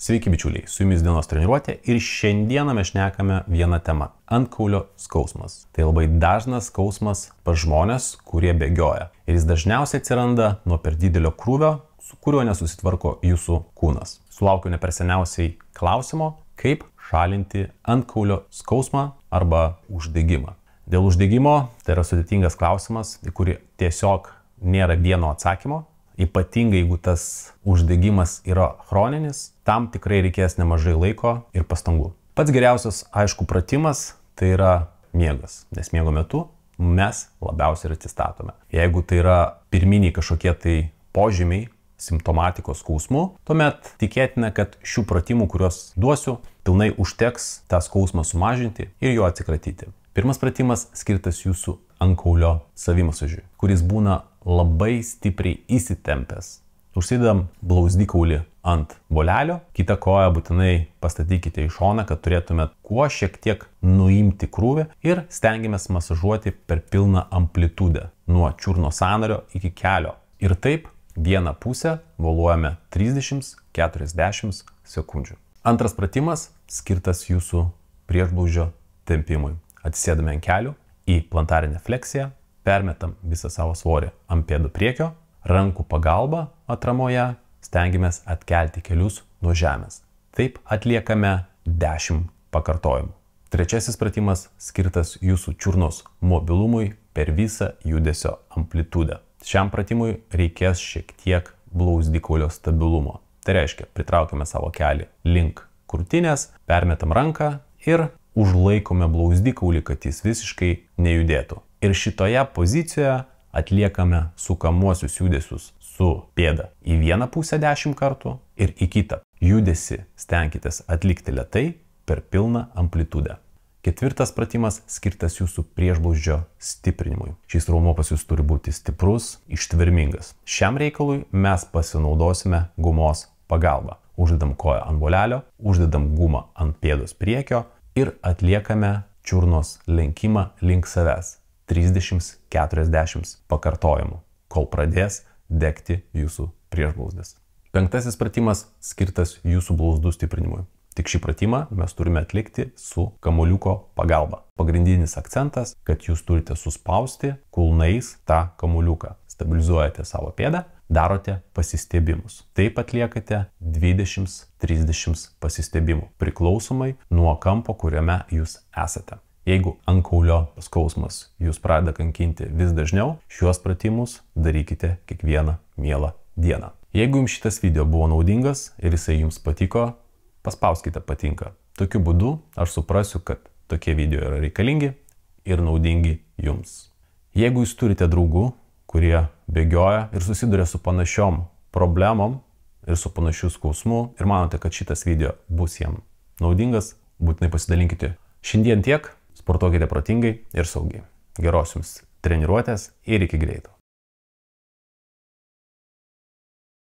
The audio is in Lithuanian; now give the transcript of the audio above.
Sveiki bičiuliai, su jumis dienos treniruotė ir šiandieną mes šnekame vieną temą – antkaulio skausmas. Tai labai dažnas skausmas pas žmonės, kurie bėgioja. Ir jis dažniausiai atsiranda nuo per didelio krūvio, su kuriuo nesusitvarko jūsų kūnas. Sulaukiu ne per seniausiai klausimo, kaip šalinti antkaulio skausmą arba uždegimą. Dėl uždegimo tai yra sudėtingas klausimas, į kurį tiesiog nėra vieno atsakymo. Ypatingai jeigu tas uždegimas yra chroninis, tam tikrai reikės nemažai laiko ir pastangų. Pats geriausias, aišku, pratimas tai yra miegas, nes miego metu mes labiausiai ir atsistatome. Jeigu tai yra pirminiai kažkokie tai požymiai simptomatikos skausmų, tuomet tikėtina, kad šių pratimų, kuriuos duosiu, pilnai užteks tą skausmą sumažinti ir jo atsikratyti. Pirmas pratimas skirtas jūsų antkaulio savimasažui, kuris būna labai stipriai įsitempęs. Užsidedam blauzdikaulį ant volelio, kitą koją būtinai pastatykite į šoną, kad turėtumėt kuo šiek tiek nuimti krūvį ir stengiamės masažuoti per pilną amplitudę nuo čiurnos sąnario iki kelio. Ir taip vieną pusę voluojame 30-40 sekundžių. Antras pratimas skirtas jūsų priešblauzdžio tempimui. Atsisėdame ant kelių į plantarinę fleksiją, permetam visą savo svorį ant pėdų priekio, rankų pagalba atramoje stengiamės atkelti kelius nuo žemės. Taip atliekame 10 pakartojimų. Trečiasis pratimas skirtas jūsų čiurnos mobilumui per visą judesio amplitudę. Šiam pratimui reikės šiek tiek blauzdikaulio stabilumo. Tai reiškia, pritraukiame savo kelį link krūtinės, permetam ranką ir užlaikome blauzdikaulį, kad jis visiškai nejudėtų. Ir šitoje pozicijoje atliekame sukamuosius judesius su pėda į vieną pusę 10 kartų ir į kitą. Judesį stenkitės atlikti lėtai per pilną amplitudę. Ketvirtas pratimas skirtas jūsų priešblauzdžio stiprinimui. Šis raumuo pas jūs turi būti stiprus, ištvermingas. Šiam reikalui mes pasinaudosime gumos pagalba. Uždedam koją ant volelio, uždedam gumą ant pėdos priekio ir atliekame čiurnos lenkimą link savęs 30-40 pakartojimų, kol pradės degti jūsų priešblauzdis. Penktasis pratimas skirtas jūsų blauzdų stiprinimui. Tik šį pratimą mes turime atlikti su kamuoliuko pagalba. Pagrindinis akcentas, kad jūs turite suspausti kulnais tą kamuoliuką. Stabilizuojate savo pėdą, darote pasistiebimus. Taip atliekate 20-30 pasistebimų, priklausomai nuo kampo, kuriame jūs esate. Jeigu antkaulio skausmas jūs pradeda kankinti vis dažniau, šiuos pratimus darykite kiekvieną mielą dieną. Jeigu jums šitas video buvo naudingas ir jisai jums patiko, paspauskite patinka. Tokiu būdu aš suprasiu, kad tokie video yra reikalingi ir naudingi jums. Jeigu jūs turite draugų, kurie bėgioja ir susiduria su panašiom problemom ir su panašiu skausmu ir manote, kad šitas video bus jam naudingas, būtinai pasidalinkite. Šiandien tiek, sportuokite protingai ir saugiai. Geros jums treniruotės ir iki greito.